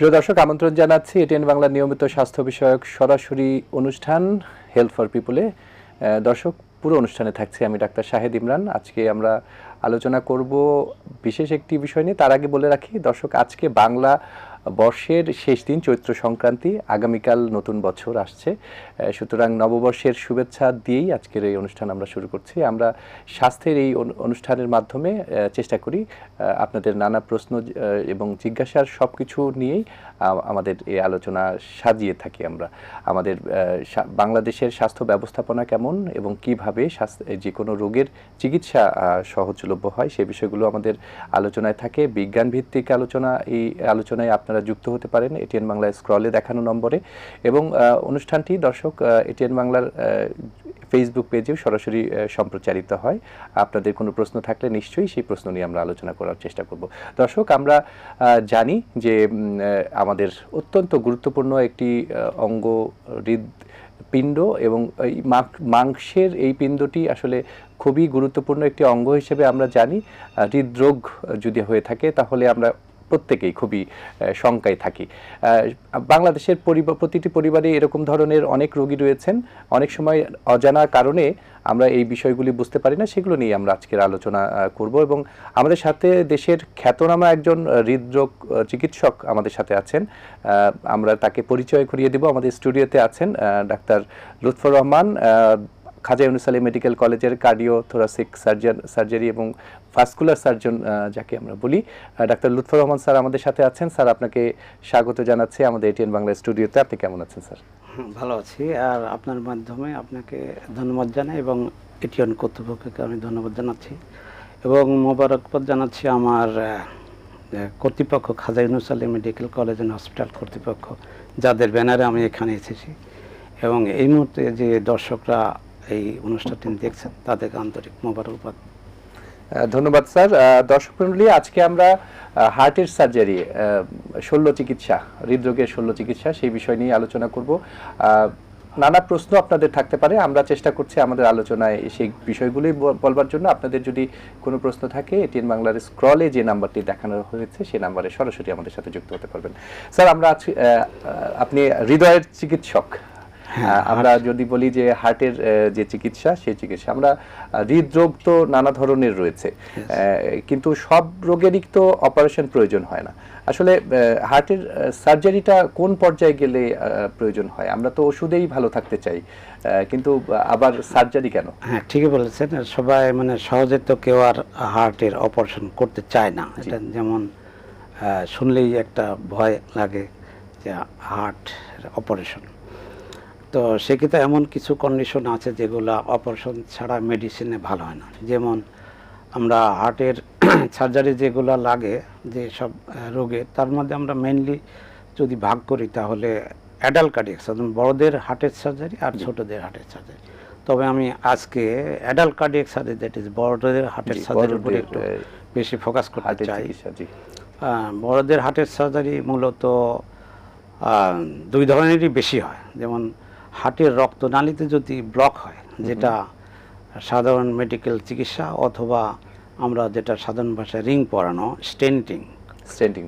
প্রিয় দর্শক, আমন্ত্রণ জানাচ্ছি এটিএন বাংলার নিয়মিত স্বাস্থ্য বিষয়ক সরাসরি অনুষ্ঠান হেলথ ফর পিপলে। দর্শক, পুরো অনুষ্ঠানে থাকছি আমি ডাক্তার শাহেদ ইমরান। আজকে আমরা আলোচনা করব বিশেষ একটি বিষয় নিয়ে। তার আগে বলে রাখি দর্শক, আজকে বাংলা বর্ষের শেষ দিন, চৈত্র সংক্রান্তি। আগামীকাল নতুন বছর আসছে, সুতরাং নববর্ষের শুভেচ্ছা দিয়েই আজকের এই অনুষ্ঠান আমরা শুরু করছি। আমরা স্বাস্থ্যের এই অনুষ্ঠানের মাধ্যমে চেষ্টা করি আপনাদের নানা প্রশ্ন এবং জিজ্ঞাসার সব কিছু নিয়েই আমাদের এই আলোচনা সাজিয়ে থাকি। আমরা আমাদের বাংলাদেশের স্বাস্থ্য ব্যবস্থাপনা কেমন এবং কিভাবে যে কোনো রোগের চিকিৎসা সহজলভ্য হয় সে বিষয়গুলো আমাদের আলোচনায় থাকে। বিজ্ঞান ভিত্তিক আলোচনা, এই আলোচনায় আপনারা যুক্ত হতে পারেন এটিএন বাংলার স্ক্রলে দেখানো নম্বরে, এবং অনুষ্ঠানটি দর্শক এটিএন বাংলার ফেসবুক পেজেও সরাসরি সম্প্রচারিত হয়। আপনাদের কোনো প্রশ্ন থাকলে নিশ্চয়ই সেই প্রশ্ন নিয়ে আমরা আলোচনা করার চেষ্টা করব। দর্শক, আমরা জানি যে আমাদের অত্যন্ত গুরুত্বপূর্ণ একটি অঙ্গ হৃদপিণ্ড, এবং এই মাংসের এই পিণ্ডটি আসলে খুবই গুরুত্বপূর্ণ একটি অঙ্গ হিসেবে আমরা জানি। হৃদরোগ যদি হয়ে থাকে তাহলে আমরা প্রত্যেকেই খুবই শঙ্কায় থাকি। বাংলাদেশের প্রতিটি পরিবারে এরকম ধরনের অনেক রোগী রয়েছেন। অনেক সময় অজানা কারণে আমরা এই বিষয়গুলি বুঝতে পারি না, সেগুলো নিয়ে আমরা আজকের আলোচনা করব। এবং আমাদের সাথে দেশের খ্যাতনামা একজন হৃদরোগ চিকিৎসক আমাদের সাথে আছেন। আমরা তাকে পরিচয় করিয়ে দেব। আমাদের স্টুডিওতে আছেন ডাক্তার লুৎফর রহমান, খাজা ইউনুস আলী মেডিকেল কলেজের কার্ডিও থোরাসিক সার্জারি এবং ভাস্কুলার সার্জন যাকে আমরা বলি। ডাক্তার লুৎফর রহমান স্যার আমাদের সাথে আছেন। স্যার, আপনাকে স্বাগত জানাচ্ছি আমাদের এটিএন বাংলা স্টুডিওতে। আপনি কেমন আছেন স্যার? ভালো আছি, আর আপনার মাধ্যমে আপনাকে ধন্যবাদ জানাই এবং এটিএন কর্তৃপক্ষকে আমি ধন্যবাদ জানাচ্ছি এবং মোবারকবাদ জানাচ্ছি আমার কর্তৃপক্ষ, Khaja Yunus Ali medical college and hospital কর্তৃপক্ষ, যাদের ব্যানারে আমি এখানে এসেছি, এবং এই মুহূর্তে যে দর্শকরা এই অনুষ্ঠানটি দেখছেন তাদেরকে আন্তরিক মোবারকবাদ। ধন্যবাদ স্যার। দর্শক মণ্ডলী, আজকে আমরা হার্টের সার্জারি, শল্য চিকিৎসা, হৃদরোগের শল্য চিকিৎসা, সেই বিষয় নিয়ে আলোচনা করব। নানা প্রশ্ন আপনাদের থাকতে পারে, আমরা চেষ্টা করছি আমাদের আলোচনায় সেই বিষয়গুলি বলবার জন্য। আপনাদের যদি কোনো প্রশ্ন থাকে এটিএন বাংলার স্ক্রলে যে নাম্বারটি দেখানো হয়েছে সেই নাম্বারে সরাসরি আমাদের সাথে যুক্ত হতে পারবেন। স্যার, আমরা আপনি হৃদয়ের চিকিৎসক। আমরা যদি বলি যে হার্টের যে চিকিৎসা, সেই চিকিৎসা, আমরা হৃদরোগ তো নানা ধরনের রয়েছে, কিন্তু সব রোগেরই তো অপারেশন প্রয়োজন হয় না। আসলে হার্টের সার্জারিটা কোন পর্যায়ে গেলে প্রয়োজন হয়? আমরা তো ওষুধেই ভালো থাকতে চাই, কিন্তু আবার সার্জারি কেন? হ্যাঁ, ঠিকই বলেছেন। সবাই সহজে তো কেউ আর হার্টের অপারেশন করতে চায় না। এটা যেমন শুনলেই একটা ভয় লাগে যে হার্ট অপারেশন। তো সেক্ষেত্রে এমন কিছু কন্ডিশন আছে যেগুলো অপারেশন ছাড়া মেডিসিনে ভালো হয় না। যেমন আমরা হার্টের সার্জারি যেগুলো লাগে যে সব রোগে, তার মধ্যে আমরা মেইনলি যদি ভাগ করি তাহলে অ্যাডাল্ট কার্ডিয়াক সার্জারি, বড়দের হার্টের সার্জারি আর ছোটদের হার্টের সার্জারি। তবে আমি আজকে adult cardiac surgery, that is বড়দের হার্টের সার্জারির উপরে একটু বেশি ফোকাস করতে চাই। বড়দের হার্টের সার্জারি মূলত দুই ধরনেরই বেশি হয়। যেমন হার্টের রক্তনালীতে যদি ব্লক হয়, যেটা সাধারণ মেডিকেল চিকিৎসা, অথবা আমরা যেটা সাধারণ ভাষায় রিং পরানো, স্টেন্টিং,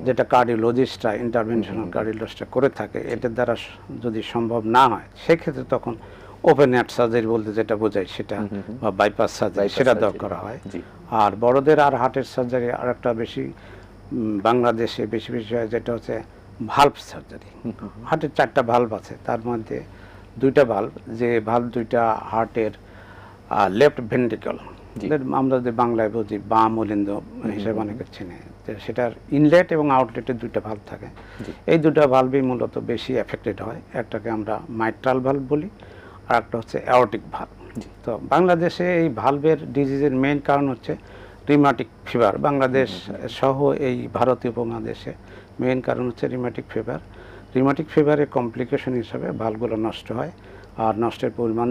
যেটা কার্ডিওলজিস্টরা, ইন্টারভেনশনাল কার্ডিওলজিস্টরা করে থাকে, এটার দ্বারা যদি সম্ভব না হয় সেক্ষেত্রে তখন ওপেন হার্ট সার্জারি বলতে যেটা বোঝায় সেটা, বা বাইপাস সার্জারি, সেটা দরকার হয়। আর বড়দের আর হার্টের সার্জারি আর একটা বেশি বাংলাদেশে বেশি হয়, যেটা হচ্ছে ভালভ সার্জারি। হার্টের 4টা ভালভ আছে, তার মধ্যে 2টা ভালভ, যে ভালভ 2টা হার্টের লেফট ভেন্ট্রিকল, আমরা যদি বাংলায় বুঝি বাম অলিন্দ হিসেবে অনেকে চেনে, সেটার ইনলেট এবং আউটলেটে 2টা ভালভ থাকে। এই 2টা ভালভই মূলত বেশি এফেক্টেড হয়। একটাকে আমরা মাইট্রাল ভালভ বলি, আর একটা হচ্ছে অ্যাওর্টিক ভালভ। তো বাংলাদেশে এই ভালভের ডিজিজের মেইন কারণ হচ্ছে রিউমাটিক ফিভার। বাংলাদেশ সহ এই ভারতীয় উপমহাদেশে মেইন কারণ হচ্ছে রিউমাটিক ফিভার। রিউমাটিক ফিভারের কমপ্লিকেশন হিসাবে ভালভগুলো নষ্ট হয়, আর নষ্টের পরিমাণ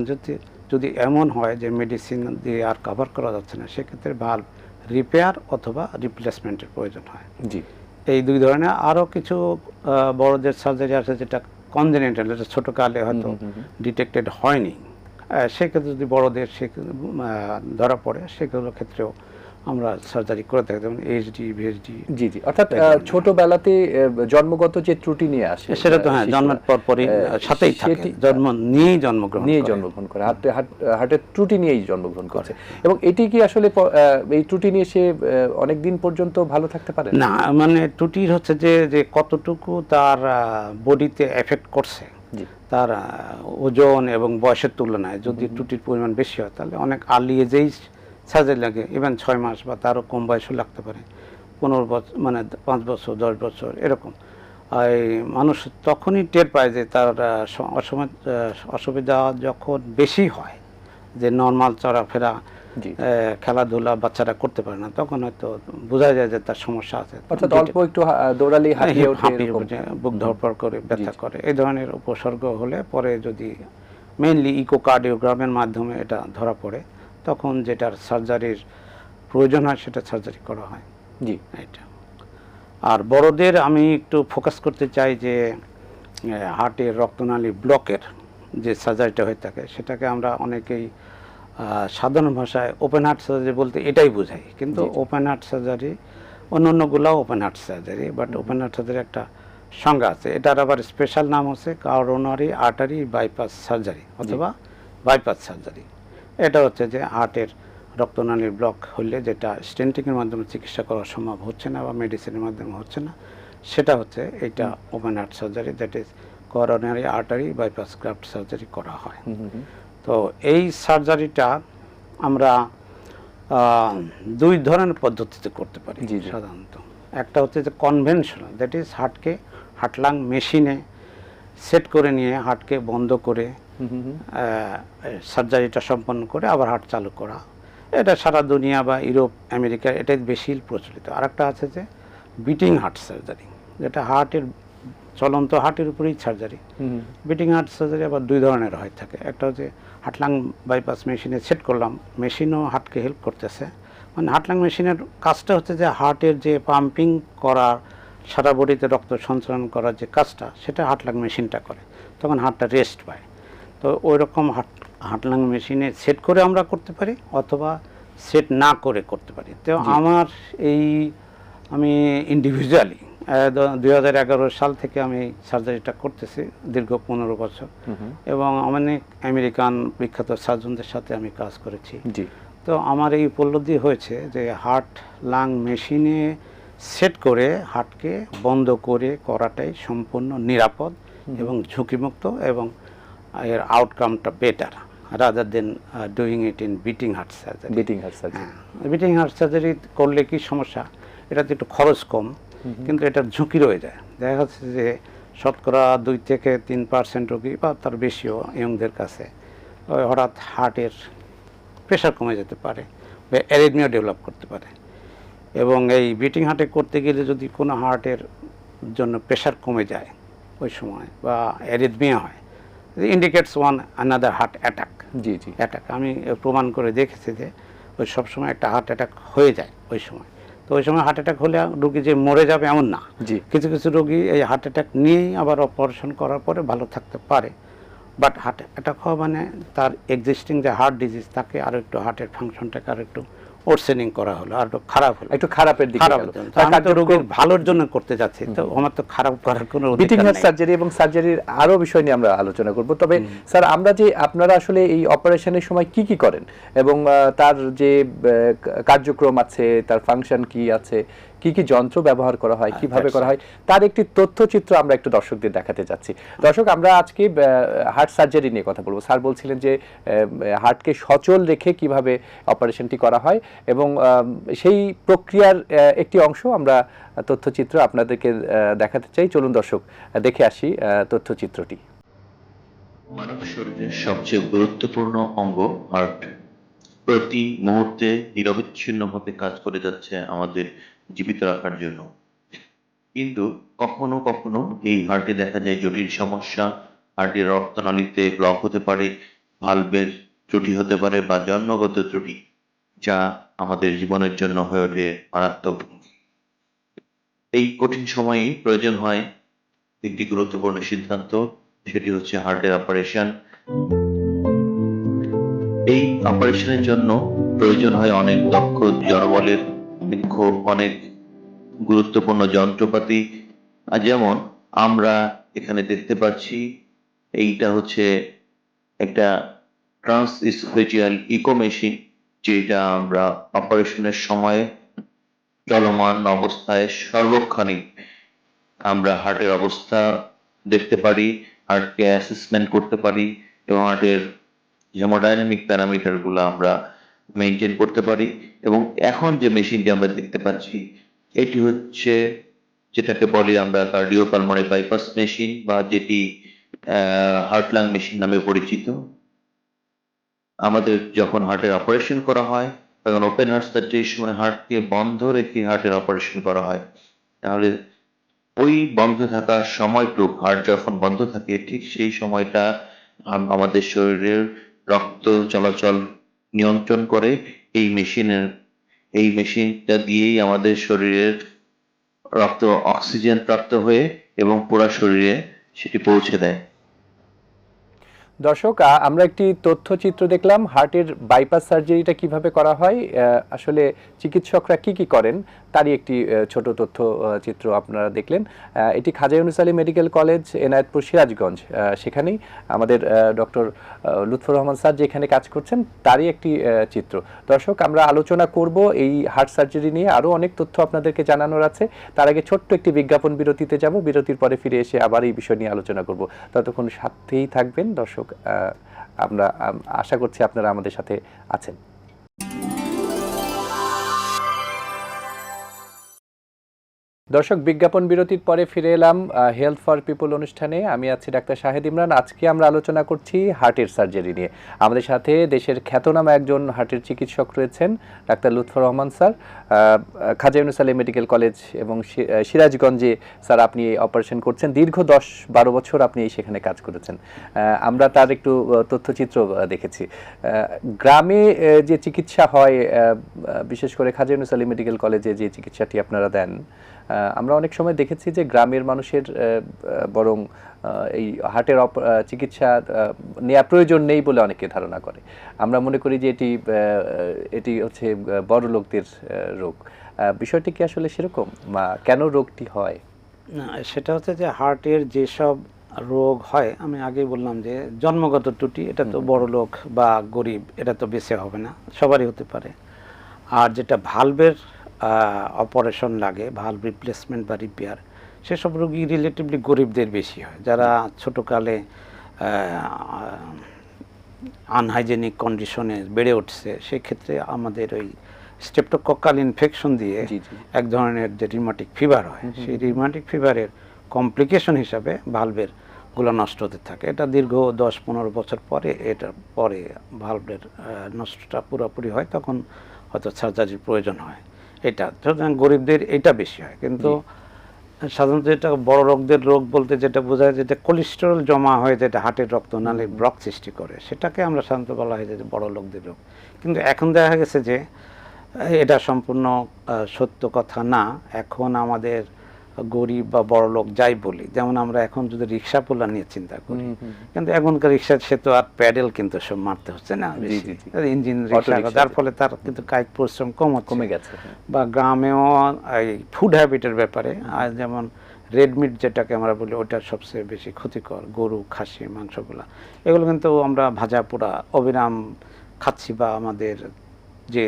যদি এমন হয় যে মেডিসিন দিয়ে আর কভার করা যাচ্ছে না, সেক্ষেত্রে ভালভ রিপেয়ার অথবা রিপ্লেসমেন্টের প্রয়োজন হয়। এই দুই ধরনের আরও কিছু বড়দের সার্জারি আছে, যেটা কনজেনিটাল, যেটা ছোটোকালে হয়তো ডিটেক্টেড হয়নি, সেক্ষেত্রে যদি বড়দের ধরা পড়ে, সেগুলোর ক্ষেত্রেও আমরা সার্জারি করে থাকি, যেমন এইচডি, ভিএইচডি। জি জি, অর্থাৎ ছোটবেলাতে জন্মগত যে ত্রুটি নিয়ে আসে, সেটা তো হ্যাঁ, শিশুরা, জন্মের পরই সাথেই থাকে, সেটি জন্ম নিয়েই জন্মগ্রহণ নিয়েই করে। জন্মগ্রহণ করে, হার্টের ত্রুটি নিয়েই জন্মগ্রহণ করছে। এবং এটি কি আসলে এই ত্রুটি নিয়ে সে অনেক দিন পর্যন্ত ভালো থাকতে পারে? না, মানে ত্রুটির হচ্ছে যে কতটুকু তার বডিতে এফেক্ট করছে, জি তার ওজন এবং বয়সের তুলনায় যদি ত্রুটির পরিমাণ বেশি হয়, তাহলে অনেক আর্লি এজেই সার্জারি লাগে। ইভেন 6 মাস বা তারও কম বয়সও লাগতে পারে, 15 বছর, মানে 5 বছর, 10 বছর এরকম। এই মানুষ তখনই টের পায় যে তার অসুবিধা যখন বেশি হয়, যে নর্মাল চলাফেরা, জি, খেলাধুলা বাচ্চারা করতে পারে না, তখন হয়তো বোঝা যায় যে তার সমস্যা আছে। অর্থাৎ অল্প একটু দৌড়ালেই হাঁপিয়ে ওঠে, হাঁপিয়ে এরকম। ওঠে, বুক ধড়ফড় করে, ব্যথা করে, এই ধরনের উপসর্গ হলে পরে যদি মেইনলি ইকোকার্ডিওগ্রামের মাধ্যমে এটা ধরা পড়ে, তখন যেটার সার্জারির প্রয়োজন হয় সেটা সার্জারি করা হয়। জি, এটা। আর বড়দের আমি একটু ফোকাস করতে চাই যে হার্টের রক্তনালী ব্লকের যে সার্জারিটা হয়ে থাকে, সেটাকে আমরা অনেকেই সাধারণ ভাষায় ওপেন হার্ট সার্জারি বলতে এটাই বোঝাই, কিন্তু ওপেন হার্ট সার্জারি, অন্যান্যগুলাও open heart surgery, but open heart surgery একটা সংজ্ঞা আছে। এটার আবার স্পেশাল নাম হচ্ছে করোনারি আর্টারি বাইপাস সার্জারি অথবা বাইপাস সার্জারি। এটা হচ্ছে যে হার্টের রক্তনালীর ব্লক হলে, যেটা স্টেন্টিংয়ের মাধ্যমে চিকিৎসা করা সম্ভব হচ্ছে না বা মেডিসিনের মাধ্যমে হচ্ছে না, সেটা হচ্ছে এইটা open heart surgery, that is coronary artery bypass graft surgery করা হয়। তো এই সার্জারিটা আমরা 2 ধরনের পদ্ধতিতে করতে পারি সাধারণত। একটা হচ্ছে যে কনভেনশনাল, দ্যাট ইজ হার্টকে হার্টলাং মেশিনে সেট করে নিয়ে হার্টকে বন্ধ করে সার্জারিটা সম্পন্ন করে আবার হার্ট চালু করা। এটা সারা দুনিয়া বা ইউরোপ, আমেরিকা এটাই বেশি প্রচলিত। আর একটা আছে যে বিটিং হার্ট সার্জারি, যেটা হার্টের চলন্ত হার্টের উপরেই সার্জারি। বিটিং হার্ট সার্জারি আবার 2 ধরনের হয়ে থাকে। একটা হচ্ছে হার্টলাং বাইপাস মেশিনে সেট করলাম, মেশিনও হার্টকে হেল্প করতেছে। মানে হার্টলাং মেশিনের কাজটা হচ্ছে যে হার্টের যে পাম্পিং করার, সারা বডিতে রক্ত সঞ্চালন করার যে কাজটা, সেটা হার্টলাং মেশিনটা করে, তখন হার্টটা রেস্ট পায়। তো ওই রকম হার্টলাং মেশিনে সেট করে আমরা করতে পারি, অথবা সেট না করে করতে পারি। তো আমি ইন্ডিভিজুয়ালি 2011 সাল থেকে আমি সার্জারিটা করতেছি, দীর্ঘ 15 বছর, এবং অনেক আমেরিকান বিখ্যাত সার্জনদের সাথে আমি কাজ করেছি। তো আমার এই উপলব্ধি হয়েছে যে হার্ট লাং মেশিনে সেট করে হার্টকে বন্ধ করে করাটাই সম্পূর্ণ নিরাপদ এবং ঝুঁকিমুক্ত, এবং এর আউটকামটা better rather than doing it in beating heart surgery. Beating heart surgery করলে কি সমস্যা, এটাতে একটু খরচ কম, কিন্তু এটার ঝুঁকি রয়ে যায়। দেখা যাচ্ছে যে শতকরা 2 থেকে 3% রোগী বা তার বেশিও ইয়ংদের কাছে হঠাৎ হার্টের প্রেশার কমে যেতে পারে বা অ্যারিথমিয়া ডেভেলপ করতে পারে। এবং এই বিটিং হার্টে করতে গেলে যদি কোনো হার্টের জন্য প্রেশার কমে যায় ওই সময়, বা অ্যারিথমিয়া হয়, indicates another heart attack. Attack আমি প্রমাণ করে দেখেছি যে ওই সবসময় একটা হার্ট অ্যাটাক হয়ে যায় ওই সময়। তো ওই সময় হার্ট অ্যাটাক হলে রোগী যে মরে যাবে এমন না, কিছু কিছু রোগী এই হার্ট অ্যাটাক নিয়েই আবার অপারেশন করার পরে ভালো থাকতে পারে। বাট হার্ট অ্যাটাক হওয়া মানে তার এক্সিস্টিং যে হার্ট ডিজিজ, তাকে আরও একটু হার্টের ফাংশনটাকে আরও একটু ওরসেনিং করা হলো, আর একটু খারাপ হলো, একটু খারাপের দিকে গেল। আমি তো রোগীর ভালোর জন্য করতে যাচ্ছি, তো আমার তো খারাপ করার কোনো বিটিং হার্ট সার্জারি এবং সার্জারির আরো বিষয় নিয়ে আমরা আলোচনা করব। তবে স্যার, আমরা যে আপনারা আসলে এই অপারেশনের সময় কি কি করেন এবং তার যে কার্যক্রম আছে, তার ফাংশন কি আছে, কি কি যন্ত্র ব্যবহার করা হয়, কিভাবে করা হয়, তার একটি তথ্যচিত্র আমরা একটু দর্শকদের দেখাতে যাচ্ছি। দর্শক, আমরা আজকে হার্ট সার্জারি নিয়ে কথা বলবো। স্যার বলছিলেন যে হার্টকে সচল রেখে কিভাবে অপারেশনটি করা হয়, এবং সেই প্রক্রিয়ার একটি অংশ আমরা তথ্যচিত্র আপনাদেরকে দেখাতে চাই। চলুন দর্শক, দেখে আসি তথ্যচিত্রটি। মানব শরীরের সবচেয়ে গুরুত্বপূর্ণ অঙ্গ হার্ট প্রতি মুহূর্তে নিরবিচ্ছিন্নভাবে কাজ করে যাচ্ছে আমাদের জীবিত রাখার জন্য। কিন্তু কখনো কখনো এই হার্টে দেখা যায় জটিল সমস্যা। হার্টের রক্তনালীতে ব্লক হতে পারে, ভালভের ত্রুটি হতে পারে, বা জন্মগত ত্রুটি, যা আমাদের জীবনের জন্য হয়ে ওঠে মারাত্মক। এই কঠিন সময়ে প্রয়োজন হয় একটি গুরুত্বপূর্ণ সিদ্ধান্ত, সেটি হচ্ছে হার্টের অপারেশন। এই অপারেশনের জন্য প্রয়োজন হয় অনেক দক্ষ জনবলের, অনেক গুরুত্বপূর্ণ যন্ত্রপাতি। আর যেমন আমরা এখানে দেখতে পাচ্ছি, এইটা হচ্ছে একটা ট্রান্স ইসোফেজিয়াল ইকো মেশিন, যেটা আমরা অপারেশনের সময় চলমান অবস্থায় সর্বক্ষণিক আমরা হার্টের অবস্থা দেখতে পারি, হার্টকে অ্যাসেসমেন্ট করতে পারি এবং হার্টের হেমোডাইনামিক প্যারামিটার গুলো আমরা মেনটেন করতে পারি। এবং এখন যে মেশিনটি আমরা দেখতে পাচ্ছি, এটি হচ্ছে যেটাকে বলি আমরা কার্ডিওপালমোনারি বাইপাস মেশিন, বা যেটি হার্ট লাং মেশিন নামে পরিচিত। আমাদের যখন হার্টের অপারেশন করা হয়, তখন ওপেন হার্ট সার্জারির সময় হার্টকে বন্ধ রেখে হার্টের অপারেশন করা হয়। তাহলে ওই বন্ধ থাকার সময়টুক, হার্ট যখন বন্ধ থাকে ঠিক সেই সময়টা আমাদের শরীরের রক্ত চলাচল নিয়ন্ত্রণ করে এই মেশিনটা দিয়েই আমাদের শরীরের রক্ত অক্সিজেন প্রাপ্ত হয়ে এবং পুরো শরীরে সেটি পৌঁছে দেয়। দর্শক, আমরা একটি তথ্যচিত্র দেখলাম হার্টের বাইপাস সার্জারিটা কিভাবে করা হয়, আসলে চিকিৎসকরা কি কি করেন তারই একটি ছোট তথ্য চিত্র আপনারা দেখলেন। এটি খাজা ইউনুস আলী মেডিকেল কলেজ, এনায়েতপুর, সিরাজগঞ্জ। সেখানেই আমাদের ডক্টর লুৎফর রহমান স্যার যেখানে কাজ করছেন তারই একটি চিত্র। দর্শক, আমরা আলোচনা করব এই হার্ট সার্জারি নিয়ে, আরও অনেক তথ্য আপনাদেরকে জানানোর আছে। তার আগে ছোট্ট একটি বিজ্ঞাপন বিরতিতে যাব, বিরতির পরে ফিরে এসে আবার এই বিষয় নিয়ে আলোচনা করব। ততক্ষণ সাথেই থাকবেন দর্শক, আমরা আশা করছি আপনারা আমাদের সাথে আছেন। দর্শক, বিজ্ঞাপন বিরতির পরে ফিরে এলাম হেলথ ফর পিপল অনুষ্ঠানে। আমি আছি ডাক্তার শাহেদ ইমরান। আজকে আমরা আলোচনা করছি হার্টের সার্জারি নিয়ে। আমাদের সাথে দেশের খ্যাতনামা একজন হার্টের চিকিৎসক রয়েছেন, ডাক্তার লুৎফর রহমান স্যার, খাজা ইউনুস আলী মেডিকেল কলেজ এবং সিরাজগঞ্জে স্যার আপনি অপারেশন করছেন। দীর্ঘ 10-12 বছর আপনি সেখানে কাজ করেছেন। আমরা তার একটু তথ্যচিত্র দেখেছি। গ্রামে যে চিকিৎসা হয়, বিশেষ করে খাজা ইউনুস আলী মেডিকেল কলেজে যে চিকিৎসাটি আপনারা দেন, আমরা অনেক সময় দেখেছি যে গ্রামের মানুষের বরং এই হার্টের চিকিৎসা নেওয়া প্রয়োজন নেই বলে অনেকে ধারণা করে। আমরা মনে করি যে এটি হচ্ছে বড় লোকদের রোগ। বিষয়টি কি আসলে সেরকম, বা কেন রোগটি হয়? না, সেটা হচ্ছে যে হার্টের যেসব রোগ হয়, আমি আগেই বললাম যে জন্মগত ত্রুটি, এটা তো বড় লোক বা গরিব এটা তো বেঁচে হবে না, সবারই হতে পারে। আর যেটা ভালভের অপারেশন লাগে, ভালভ রিপ্লেসমেন্ট বা রিপেয়ার, সেসব রোগী রিলেটিভলি গরিবদের বেশি হয়, যারা ছোটোকালে আনহাইজেনিক কন্ডিশনে বেড়ে উঠছে। সেক্ষেত্রে আমাদের ওই স্ট্রেপ্টোকক্কাল ইনফেকশন দিয়ে এক ধরনের যে রিউমাটিক ফিভার হয়, সেই রিউমাটিক ফিভারের কমপ্লিকেশন হিসাবে ভালভের গুলো নষ্ট হতে থাকে। এটা দীর্ঘ 10-15 বছর পরে ভালভের নষ্টটা পুরোপুরি হয়, তখন হয়তো সার্জারির প্রয়োজন হয়। এটা সুতরাং গরিবদের এটা বেশি হয়। কিন্তু সাধারণত এটা বড় লোকদের রোগ বলতে যেটা বোঝায়, যেটা কোলেস্টেরল জমা হয়ে যেটা হার্টের রক্তনালী ব্লক সৃষ্টি করে, সেটাকে আমরা সাধারণত বলা হয় যে বড় লোকদের রোগ। কিন্তু এখন দেখা গেছে যে এটা সম্পূর্ণ সত্য কথা না। এখন আমাদের গরিব বা বড় লোক যাই বলি, যেমন আমরা এখন যদি রিক্সা পোলা নিয়ে চিন্তা করি, কিন্তু এখনকার রিক্সা সে তো আর প্যাডেল কিন্তু সব মারতে হচ্ছে না, ইঞ্জিন রিক্সা, যার ফলে তার কিন্তু কায়িক পরিশ্রম কমে গেছে। বা গ্রামেও এই ফুড হ্যাবিটের ব্যাপারে, আর যেমন রেড মিট যেটাকে আমরা বলি, ওটা সবচেয়ে বেশি ক্ষতিকর, গরু, খাসি মাংসগুলা, এগুলো কিন্তু আমরা ভাজা পোড়া অবিরাম খাচ্ছি, বা আমাদের যে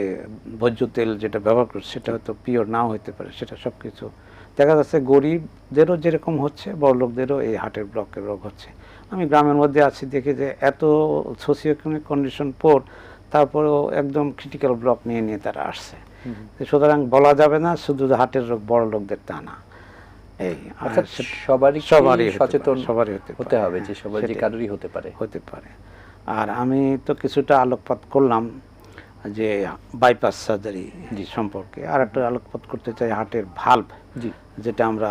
ভোজ্য তেল যেটা ব্যবহার করছি সেটা হয়তো পিওর নাও হতে পারে। সেটা সব কিছু দেখা যাচ্ছে গরিবদেরও যেরকম হচ্ছে, বড় লোকদেরও এই হার্টের ব্লকের রোগ হচ্ছে। আমি গ্রামের মধ্যে আছি, দেখি যে এত সোশিও ইকোনমিক কন্ডিশন পর তারপরেও একদম ক্রিটিক্যাল ব্লক নিয়ে তারা আসছে। সুতরাং বলা যাবে না শুধু হার্টের রোগ বড় লোকদের, তা না। এই সবারই সচেতন হতে হবে যে সবারই কারোরই হতে পারে। আর আমি তো কিছুটা আলোকপাত করলাম যে বাইপাস সার্জারি সম্পর্কে, আর একটা আলোকপাত করতে চাই হার্টের ভালভ, যেটা আমরা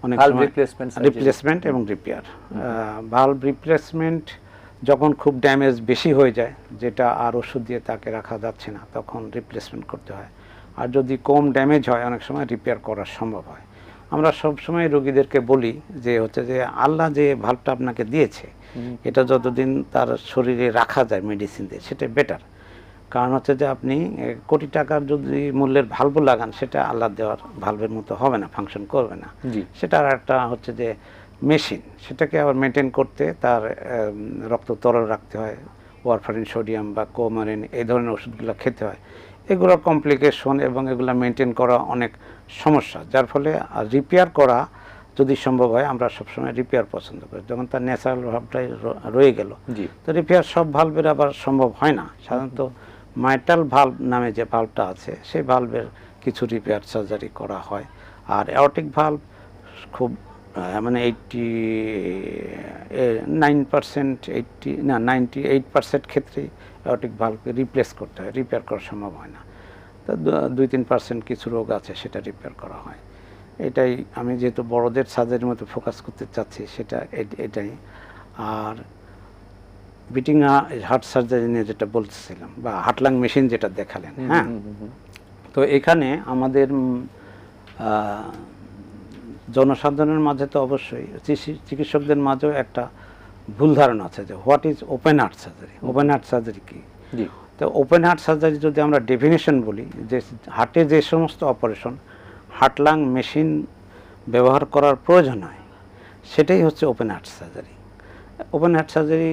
অনেক রিপ্লেসমেন্ট এবং রিপেয়ার। ভালভ রিপ্লেসমেন্ট যখন খুব ড্যামেজ বেশি হয়ে যায়, যেটা আর ওষুধ দিয়ে তাকে রাখা যাচ্ছে না, তখন রিপ্লেসমেন্ট করতে হয়। আর যদি কম ড্যামেজ হয়, অনেক সময় রিপেয়ার করা সম্ভব হয়। আমরা সবসময় রোগীদেরকে বলি যে হচ্ছে যে আল্লাহ যে ভাল্বটা আপনাকে দিয়েছে এটা যতদিন তার শরীরে রাখা যায় মেডিসিন দিয়ে সেটা বেটার। কারণ হচ্ছে যে আপনি কোটি টাকার যদি মূল্যের ভাল্ব লাগান সেটা আল্লাহ দেওয়ার ভাল্বের মতো হবে না, ফাংশন করবে না। সেটা আর একটা হচ্ছে যে মেশিন, সেটাকে আবার মেনটেন করতে তার রক্ত তরল রাখতে হয়, ওয়ারফারিন, সোডিয়াম বা কোমারিন এই ধরনের ওষুধগুলো খেতে হয়। এগুলো কমপ্লিকেশন এবং এগুলো মেনটেন করা অনেক সমস্যা, যার ফলে রিপেয়ার করা যদি সম্ভব হয় আমরা সবসময় রিপেয়ার পছন্দ করি। যখন তার ন্যাচারাল ভাবটাই রয়ে গেল, তো রিপেয়ার সব ভালভের আবার সম্ভব হয় না। সাধারণত মাইটাল ভালভ নামে যে ভালভটা আছে সেই ভালভের কিছু রিপেয়ার সার্জারি করা হয়। আর অ্যাওর্টিক ভালভ খুব মানে 98% ক্ষেত্রেই অ্যাওর্টিক ভালভকে রিপ্লেস করতে হয়, রিপেয়ার করা সম্ভব হয় না। তো 2-3% কিছু রোগ আছে সেটা রিপেয়ার করা হয়। এটাই আমি যেহেতু বড়দের সার্জারির মধ্যে ফোকাস করতে চাচ্ছি সেটা এটাই। আর বিটিং হার্ট সার্জারি নিয়ে যেটা বলছিলাম বা হার্টলাং মেশিন যেটা দেখালেন, হ্যাঁ, তো এখানে আমাদের জনসাধারণের মাঝে তো অবশ্যই চিকিৎসকদের মাঝেও একটা ভুল ধারণা আছে যে what is open heart surgery, open heart surgery কি। তো ওপেন হার্ট সার্জারি যদি আমরা ডেফিনেশন বলি যে হার্টে যে সমস্ত অপারেশন হার্টলাং মেশিন ব্যবহার করার প্রয়োজন হয় সেটাই হচ্ছে open heart surgery. Open heart surgery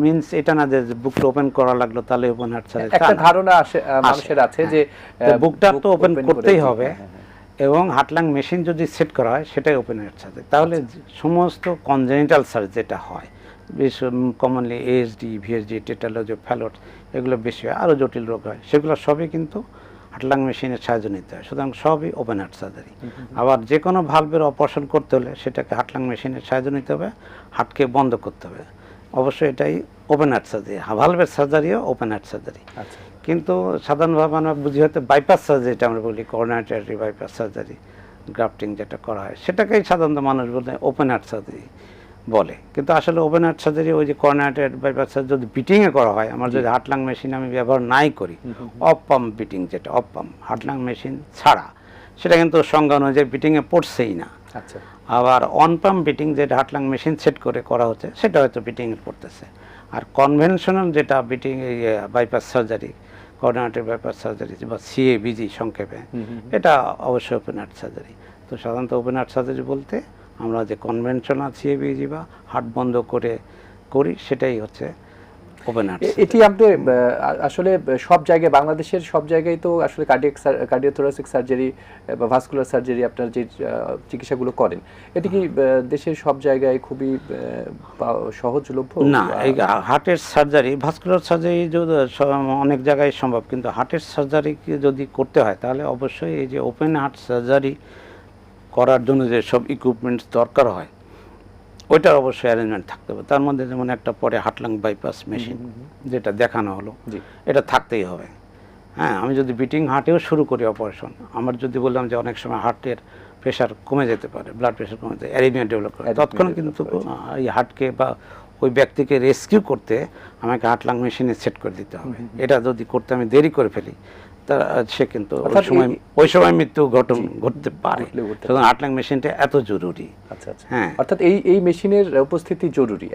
means এটা না যে বুকটা ওপেন করা লাগলো তাহলে ওপেন হার্ট সার্জারি। একটা ধারণা মানুষের আছে যে বুকটা তো ওপেন করতেই হবে এবং হার্টলাং মেশিন যদি সেট করা হয় সেটাই ওপেন হার্ট সার্জারি। তাহলে সমস্ত কনজেনিটাল সার্জারি যেটা হয় কমনলি এএসডি, ভিএসডি, টেটালজি, ফ্যালট এগুলো বেশি হয়, আরও জটিল রোগ হয়, সেগুলো সবই কিন্তু হার্টলাং মেশিনের সাহায্য নিতে হয়। সুতরাং সবই ওপেন হার্ট সার্জারি। আবার যে কোনো ভালভের অপারেশন করতে হলে সেটাকে হার্টলাং মেশিনের সাহায্য নিতে হবে, হার্টকে বন্ধ করতে হবে। অবশ্যই এটাই ওপেন হার্ট সার্জারি। ভালভের সার্জারিও ওপেন হার্ট সার্জারি। কিন্তু সাধারণভাবে আমরা বুঝি হয়তো বাইপাস সার্জারিটা আমরা বলি, করোনারি বাইপাস সার্জারি, গ্রাফটিং যেটা করা হয় সেটাকেই সাধারণত মানুষ বলে ওপেন হার্ট সার্জারি বলে। কিন্তু আসলে ওপেন হার্ট সার্জারি ওই যে করোনারি বাইপাস সার্জারি যদি বিটিংয়ে করা হয়, আমার যদি হার্টলাং মেশিন আমি ব্যবহার নাই করি, অফ পাম্প বিটিং যেটা অফ পাম্প হার্টলাং মেশিন ছাড়া, সেটা কিন্তু সংজ্ঞা অনুযায়ী বিটিংয়ে পড়ছেই না। আবার অন পাম্প বিটিং যেটা হার্টলাং মেশিন সেট করে করা হচ্ছে সেটা হয়তো বিটিংয়ে পড়তেছে। আর কনভেনশনাল যেটা beating bypass surgery, coronary bypass surgery বা সিএবিজি সংক্ষেপে, এটা অবশ্যই ওপেন হার্ট সার্জারি। তো সাধারণত ওপেন হার্ট সার্জারি বলতে আমরা যে কনভেনশনাল সিএবিজি বা হার্ট বন্ধ করে করি সেটাই হচ্ছে ওপেন হার্ট। এটি আপনি আসলে সব জায়গায়, বাংলাদেশের সব জায়গায় তো আসলে কার্ডিওথোরাসিক সার্জারি বা ভাস্কুলার সার্জারি আপনার যে চিকিৎসাগুলো করেন, এটি কি দেশের সব জায়গায় খুবই সহজলভ্য? না, এই হার্টের সার্জারি, ভাস্কুলার সার্জারি অনেক জায়গায় সম্ভব, কিন্তু হার্টের সার্জারি যদি করতে হয় তাহলে অবশ্যই এই যে ওপেন হার্ট সার্জারি করার জন্য যে সব ইকুইপমেন্টস দরকার হয় ওইটার অবশ্যই অ্যারেঞ্জমেন্ট থাকতে হবে। তার মধ্যে যেমন একটা পরে হার্টলাং বাইপাস মেশিন যেটা দেখানো হলো, এটা থাকতেই হবে। হ্যাঁ, আমি যদি বিটিং হার্টেও শুরু করি অপারেশন, আমার যদি বললাম যে অনেক সময় হার্টের প্রেশার কমে যেতে পারে, ব্লাড প্রেশার কমে যেতে, অ্যারিথমিয়া ডেভেলপ করে, তৎক্ষণাৎ কিন্তু এই হার্টকে বা ওই ব্যক্তিকে রেস্কিউ করতে আমাকে হার্টলাং মেশিনে সেট করে দিতে হবে। এটা যদি করতে আমি দেরি করে ফেলি সে কিন্তু ওই সময় মৃত্যু ঘটতে পারে। সুতরাং হার্টলাং মেশিনটা এত জরুরি। হ্যাঁ, অর্থাৎ এই মেশিনের উপস্থিতি জরুরি,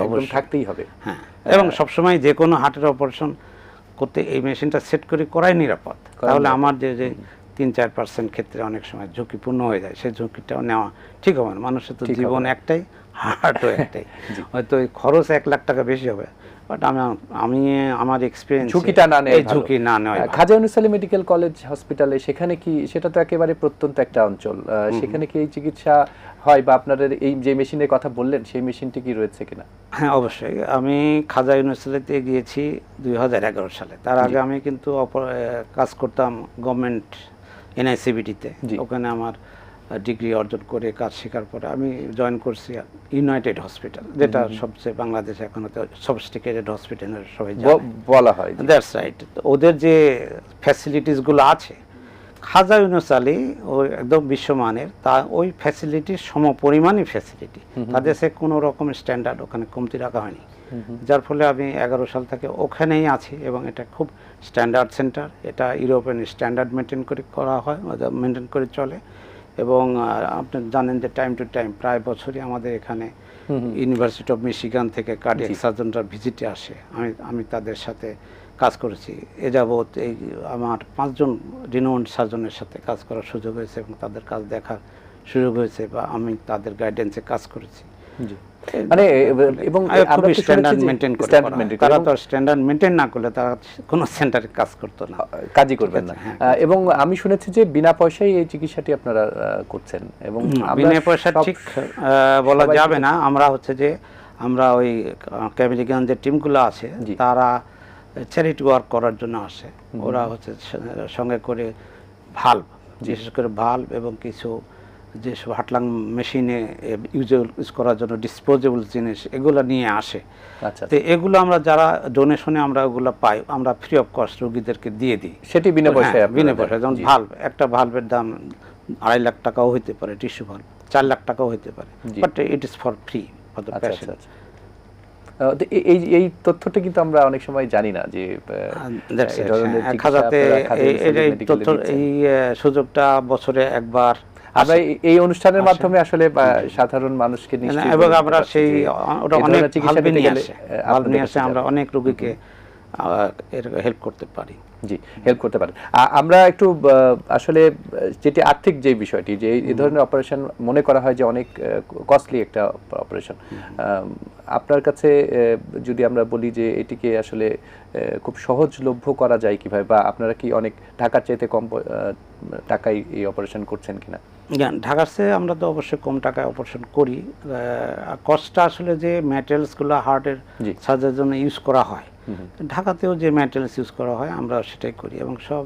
অবশ্যই থাকতেই হবে। হ্যাঁ, এবং সবসময় যে কোনো হার্টের অপারেশন করতে এই মেশিনটা সেট করে করাই নিরাপদ। তাহলে আমার যে 3-4% ক্ষেত্রে অনেক সময় ঝুঁকিপূর্ণ হয়ে যায়, সেই ঝুঁকিটাও নেওয়া ঠিক হবে না। মানুষের তো জীবন একটাই, হার্টও একটাই। হয়তো খরচ 1 লাখ টাকা বেশি হবে, বাট আমি আমার এক্সপেরিয়েন্স ঝুঁকিটা না নেয়, ঝুঁকি না নেয়। খাজা ইউনূস আলী মেডিকেল কলেজ হসপিটালে সেখানে কি, সেটা তো একেবারে প্রত্যন্ত একটা অঞ্চল, সেখানে কি এই চিকিৎসা হয় বা আপনাদের এই যে মেশিনের কথা বললেন সেই মেশিনটি কি রয়েছে কিনা? হ্যাঁ, অবশ্যই। আমি খাজা ইউনূস আলীতে গিয়েছি 2011 সালে। তার আগে আমি কিন্তু কাজ করতাম গভর্নমেন্ট এনআইসিবিটিতে। ওখানে আমার ডিগ্রি অর্জন করে কাজ শেখার পরে আমি জয়েন করছি ইউনাইটেড হসপিটাল, যেটা সবচেয়ে বাংলাদেশে এখন সফিস্টিকেটেড হসপিটাল সবাই বলা হয়। That's right. ওদের যে ফ্যাসিলিটিসগুলো আছে, খাজা ইউনূস আলী একদম বিশ্বমানের, তা ওই ফ্যাসিলিটির সমপরিমাণই ফ্যাসিলিটি, তাদের সে কোনো রকম স্ট্যান্ডার্ড ওখানে কমতি রাখা হয়নি। যার ফলে আমি 11 সাল থেকে ওখানেই আছি এবং এটা খুব স্ট্যান্ডার্ড সেন্টার। এটা ইউরোপিয়ান স্ট্যান্ডার্ড মেনটেন করে করা হয়, মেনটেন করে চলে এবং আপনি জানেন যে টাইম টু টাইম প্রায় বছরই আমাদের এখানে ইউনিভার্সিটি অফ মিশিগান থেকে কার্ডিয়াক সার্জনরা ভিজিটে আসে। আমি তাদের সাথে কাজ করেছি। এ যাবৎ এই আমার 5 জন রিনোন্ড সার্জনের সাথে কাজ করার সুযোগ হয়েছে এবং তাদের কাজ দেখার সুযোগ হয়েছে, বা আমি তাদের গাইডেন্সে কাজ করেছি। মানে এবং খুবই স্ট্যান্ডার্ড মেনটেন করে তারা তো স্ট্যান্ডার্ড মেনটেন না করলে তারা কোনো সেন্টারে কাজ করতো না, কাজই করবেন না। এবং আমি শুনেছি যে বিনা পয়সায় এই চিকিৎসাটি আপনারা করছেন, এবং বিনা পয়সা ঠিক বলা যাবে না। আমরা হচ্ছে যে আমরা ওই ক্যামেরিগান যে টিমগুলো আছে তারা চ্যারিটি ওয়ার্ক করার জন্য আসে। ওরা হচ্ছে সঙ্গে করে ভাল্ব, বিশেষ করে ভাল্ব এবং কিছু যেসব হাটলাং মেশিনে ইউজ করার জন্য ডিসপোজেবল জিনিস এগুলো নিয়ে আসে। তো এগুলো আমরা যারা ডোনেশনে আমরা ওগুলো পাই, আমরা ফ্রি অফ কস্ট রোগীদেরকে দিয়ে দিই। সেটি বিনা পয়সায়? বিনা পয়সায়। যেমন ভাল্ব, একটা ভাল্বের দাম 2.5 লাখ টাকাও হইতে পারে, টিস্যু ভাল্ব 4 লাখ টাকাও হইতে পারে, but it is for free for the patient. এই তথ্যটা কিন্তু আমরা অনেক সময় জানি না যে এই সুযোগটা বছরে একবার আমরা এই অনুষ্ঠানের মাধ্যমে আসলে সাধারণ মানুষকে নিশ্চয়ই, এবং আমরা সেই অনেক চিকিৎসা নিয়ে আসে, আমরা অনেক রোগীকে হেল্প করতে পারি। জি, হেল্প করতে পারেন। আমরা একটু আসলে যেটি আর্থিক যে বিষয়টি, যে এই ধরনের অপারেশন মনে করা হয় যে অনেক কস্টলি একটা অপারেশন, আপনার কাছে যদি আমরা বলি যে এটিকে আসলে খুব সহজলভ্য করা যায় কিভাবে, বা আপনারা কি অনেক ঢাকার চাইতে কম টাকায় এই অপারেশন করছেন কিনা? ঢাকার চেয়ে আমরা তো অবশ্যই কম টাকায় অপারেশন করি। কস্টটা আসলে যে ম্যাটেরিয়ালসগুলো হার্টের সার্জারির জন্য ইউজ করা হয়, ঢাকাতেও যে ম্যাটেরিয়ালস ইউজ করা হয় আমরা সেটাই করি, এবং সব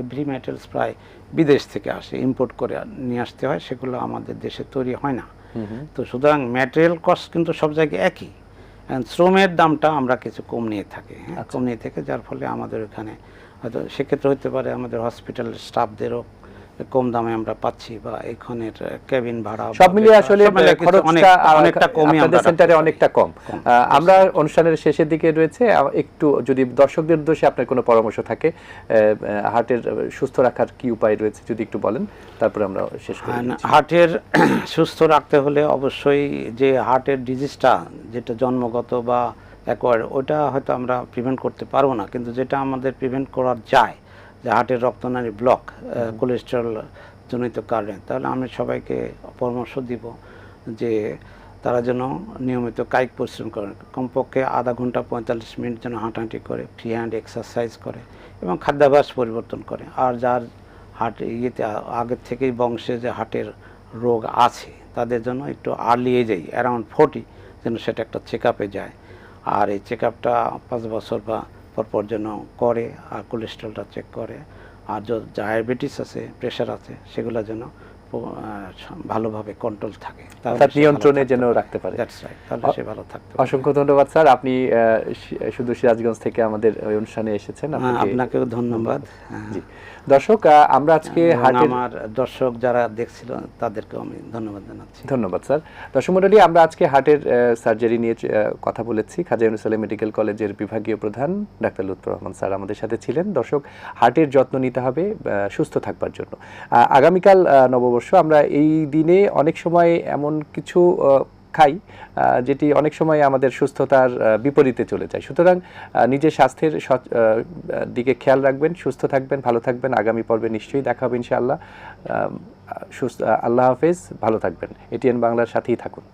এভরি ম্যাটেরিয়ালস প্রায় বিদেশ থেকে আসে, ইম্পোর্ট করে নিয়ে আসতে হয়, সেগুলো আমাদের দেশে তৈরি হয় না। তো সুতরাং ম্যাটেরিয়াল কস্ট কিন্তু সব জায়গায় একই, শ্রমের দামটা আমরা কিছু কম নিয়ে থাকি, কম নিয়ে থেকে, যার ফলে আমাদের এখানে হয়তো সেক্ষেত্রে হতে পারে আমাদের হসপিটালের স্টাফদেরও কম দামে আমরা পাচ্ছি, বা এখানের কেবিন ভাড়া সব মিলিয়ে আসলে অনেকটা কমই, আমাদের সেন্টারে অনেকটা কম। আমরা অনুষ্ঠানের শেষের দিকে রয়েছে, একটু যদি দর্শকদের উদ্দেশ্যে আপনার কোনো পরামর্শ থাকে হার্টের সুস্থ রাখার কি উপায় রয়েছে যদি একটু বলেন, তারপরে আমরা শেষ করি। হার্টের সুস্থ রাখতে হলে অবশ্যই যে হার্টের ডিজিজটা যেটা জন্মগত বা অ্যাকোয়ার্ড, ওটা হয়তো আমরা প্রিভেন্ট করতে পারবো না, কিন্তু যেটা আমাদের প্রিভেন্ট করা যায়, যে হার্টের রক্তনালী ব্লক, কোলেস্টেরল জনিত কারণে, তাহলে আমি সবাইকে পরামর্শ দিব যে তারা যেন নিয়মিত কায়িক পরিশ্রম করে, কমপক্ষে আধা ঘন্টা 45 মিনিট যেন হাঁটাহাঁটি করে, ফ্রি হ্যান্ড এক্সারসাইজ করে এবং খাদ্যাভ্যাস পরিবর্তন করে। আর যার হার্ট ইয়েতে আগের থেকেই বংশে যে হার্টের রোগ আছে, তাদের জন্য একটু আর্লি এজেই অ্যারাউন্ড 40 যেন সেটা একটা চেক আপে যায়, আর এই চেক আপটা 5 বছর বা পরপর যেন করে, আর কোলেস্ট্রলটা চেক করে, আর যা ডায়াবেটিস আছে, প্রেশার আছে, সেগুলো যেন ভালোভাবে কন্ট্রোল থাকে, তার নিয়ন্ত্রণে যেন রাখতে পারে, তাহলে সে ভালো থাকতে পারে। অসংখ্য ধন্যবাদ স্যার, আপনি শুধু সিরাজগঞ্জ থেকে আমাদের ওই অনুষ্ঠানে এসেছেন, আপনাকেও ধন্যবাদ। জি দর্শক, আমরা আজকে আমার দর্শক যারা দেখছিল তাদেরকেও আমি ধন্যবাদ জানাচ্ছি। ধন্যবাদ স্যার। দর্শক মণ্ডলী, আমরা আজকে হার্টের সার্জারি নিয়ে কথা বলেছি। খাজা ইউনূস আলী মেডিকেল কলেজের বিভাগীয় প্রধান ডাক্তার লুৎফর রহমান স্যার আমাদের সাথে ছিলেন। দর্শক, হার্টের যত্ন নিতে হবে সুস্থ থাকবার জন্য। আগামীকাল নববর্ষ, আমরা এই দিনে অনেক সময় এমন কিছু খাই যেটি অনেক সময় আমাদের সুস্থতার বিপরীতে চলে যায়। সুতরাং নিজের স্বাস্থ্যের দিকে খেয়াল রাখবেন, সুস্থ থাকবেন, ভালো থাকবেন। আগামী পর্বে নিশ্চয়ই দেখা হবে ইনশাআল্লাহ। আল্লাহ হাফেজ, ভালো থাকবেন। এটিএন বাংলার সাথেই থাকুন।